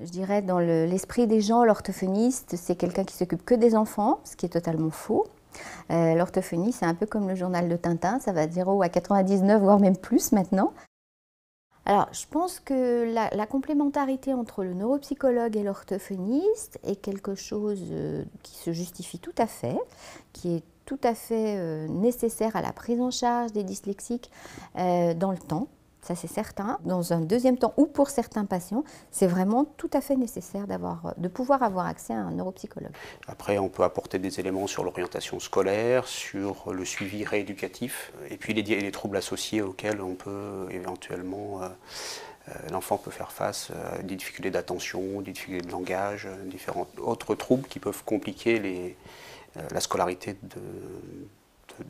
Je dirais dans l'esprit des gens, l'orthophoniste, c'est quelqu'un qui s'occupe que des enfants, ce qui est totalement faux. L'orthophonie, c'est un peu comme le journal de Tintin, ça va de 0 à 99, voire même plus maintenant. Alors, je pense que la complémentarité entre le neuropsychologue et l'orthophoniste est quelque chose qui se justifie tout à fait, qui est tout à fait nécessaire à la prise en charge des dyslexiques dans le temps. Ça c'est certain. Dans un deuxième temps, ou pour certains patients, c'est vraiment tout à fait nécessaire de pouvoir avoir accès à un neuropsychologue. Après, on peut apporter des éléments sur l'orientation scolaire, sur le suivi rééducatif, et puis les troubles associés auxquels on peut éventuellement, l'enfant peut faire face à des difficultés d'attention, des difficultés de langage, différents autres troubles qui peuvent compliquer la scolarité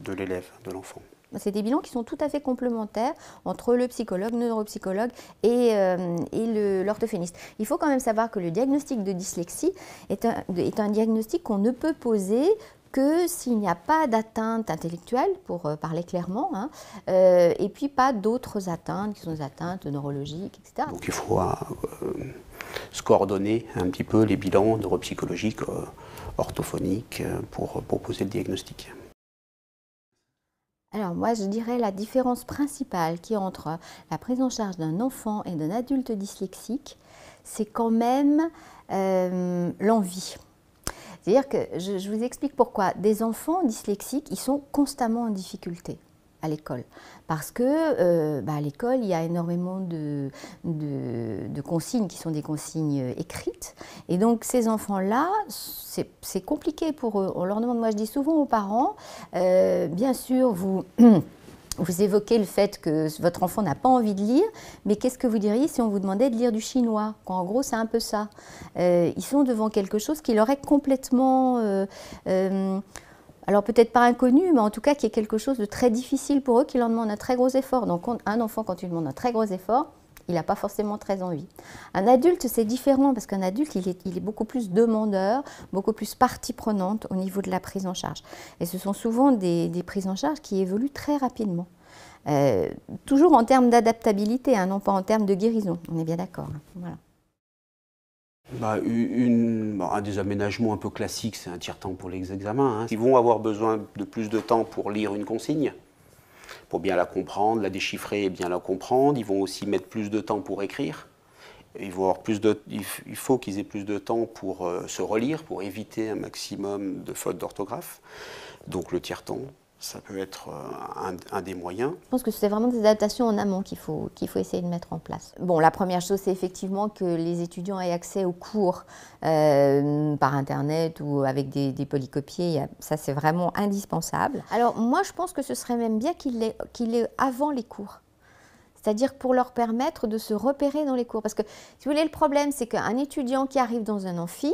de l'élève, de l'enfant. C'est des bilans qui sont tout à fait complémentaires entre le psychologue, le neuropsychologue et l'orthophoniste. Il faut quand même savoir que le diagnostic de dyslexie est un diagnostic qu'on ne peut poser que s'il n'y a pas d'atteinte intellectuelle, pour parler clairement, hein, et puis pas d'autres atteintes qui sont des atteintes neurologiques, etc. Donc il faut se coordonner un petit peu les bilans neuropsychologiques, orthophoniques pour poser le diagnostic. Alors moi, je dirais la différence principale qu'il y a entre la prise en charge d'un enfant et d'un adulte dyslexique, c'est quand même l'envie. C'est-à-dire que, je vous explique pourquoi. Des enfants dyslexiques, ils sont constamment en difficulté à l'école. Parce que à l'école, il y a énormément de consignes qui sont des consignes écrites. Et donc ces enfants-là, c'est compliqué pour eux. On leur demande, moi je dis souvent aux parents, bien sûr, vous évoquez le fait que votre enfant n'a pas envie de lire, mais qu'est-ce que vous diriez si on vous demandait de lire du chinois? En gros, c'est un peu ça. Ils sont devant quelque chose qui leur est complètement... alors peut-être pas inconnu, mais en tout cas qui est quelque chose de très difficile pour eux, qui leur demande un très gros effort. Donc un enfant, quand tu lui demandes un très gros effort, il n'a pas forcément très envie. Un adulte, c'est différent, parce qu'un adulte, il est beaucoup plus demandeur, beaucoup plus partie prenante au niveau de la prise en charge. Et ce sont souvent des prises en charge qui évoluent très rapidement. Toujours en termes d'adaptabilité, hein, non pas en termes de guérison, on est bien d'accord. Hein. Voilà. Un des aménagements un peu classiques, c'est un tiers-temps pour les examens. Hein. Ils vont avoir besoin de plus de temps pour lire une consigne, pour bien la comprendre, la déchiffrer et bien la comprendre. Ils vont aussi mettre plus de temps pour écrire. Il faut qu'ils aient plus de temps pour se relire, pour éviter un maximum de fautes d'orthographe. Donc le tiers-temps, ça peut être un des moyens. Je pense que c'est vraiment des adaptations en amont qu'il faut essayer de mettre en place. Bon, la première chose, c'est effectivement que les étudiants aient accès aux cours par Internet ou avec des polycopiés. Ça, c'est vraiment indispensable. Alors, moi, je pense que ce serait même bien qu'il l'ait avant les cours. C'est-à-dire pour leur permettre de se repérer dans les cours. Parce que, si vous voulez, le problème, c'est qu'un étudiant qui arrive dans un amphi,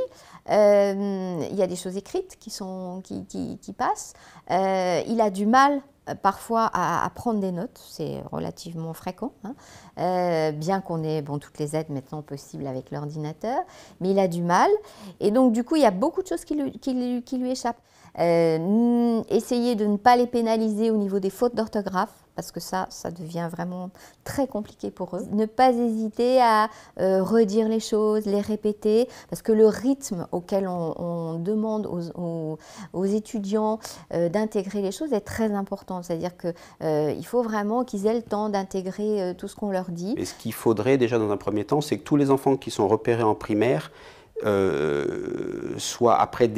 il y a des choses écrites qui passent. Il a du mal parfois à prendre des notes, c'est relativement fréquent, hein. Bien qu'on ait toutes les aides maintenant possibles avec l'ordinateur, mais il a du mal. Et donc, du coup, il y a beaucoup de choses qui lui échappent. Essayer de ne pas les pénaliser au niveau des fautes d'orthographe, parce que ça devient vraiment très compliqué pour eux. Ne pas hésiter à redire les choses, les répéter, parce que le rythme auquel on demande aux étudiants d'intégrer les choses est très important. C'est-à-dire qu'il faut vraiment qu'ils aient le temps d'intégrer tout ce qu'on leur dit. Et ce qu'il faudrait déjà dans un premier temps, c'est que tous les enfants qui sont repérés en primaire soient après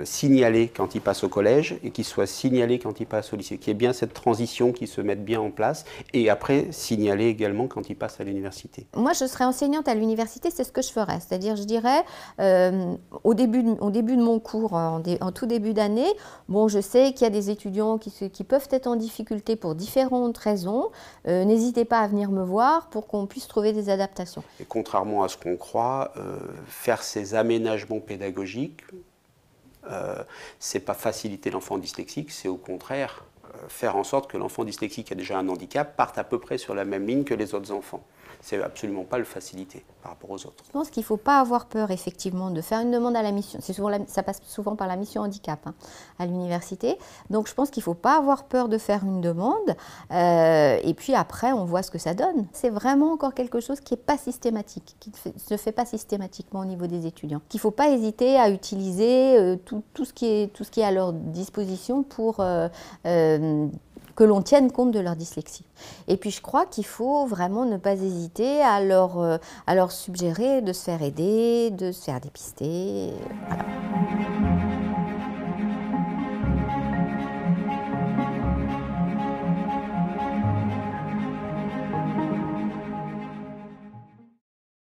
signalés quand ils passent au collège et qu'ils soient signalés quand ils passent au lycée, qu'il y ait bien cette transition qui se mette bien en place et après signalés également quand ils passent à l'université. Moi, je serais enseignante à l'université, c'est ce que je ferais. C'est-à-dire, je dirais, au début de mon cours, en tout début d'année, bon, je sais qu'il y a des étudiants qui peuvent être en difficulté pour différentes raisons. N'hésitez pas à venir me voir pour qu'on puisse trouver des adaptations. Et contrairement à ce qu'on croit, faire ces aménagements pédagogiques, c'est pas faciliter l'enfant dyslexique, c'est au contraire faire en sorte que l'enfant dyslexique qui a déjà un handicap parte à peu près sur la même ligne que les autres enfants. C'est absolument pas le faciliter par rapport aux autres. Je pense qu'il ne faut pas avoir peur, effectivement, de faire une demande à la mission. Ça passe souvent par la mission handicap hein, à l'université. Donc, je pense qu'il ne faut pas avoir peur de faire une demande. Et puis après, on voit ce que ça donne. C'est vraiment encore quelque chose qui n'est pas systématique, qui ne se fait pas systématiquement au niveau des étudiants. Qu'il ne faut pas hésiter à utiliser tout ce qui est à leur disposition pour que l'on tienne compte de leur dyslexie. Et puis je crois qu'il faut vraiment ne pas hésiter à leur suggérer de se faire aider, de se faire dépister. Voilà.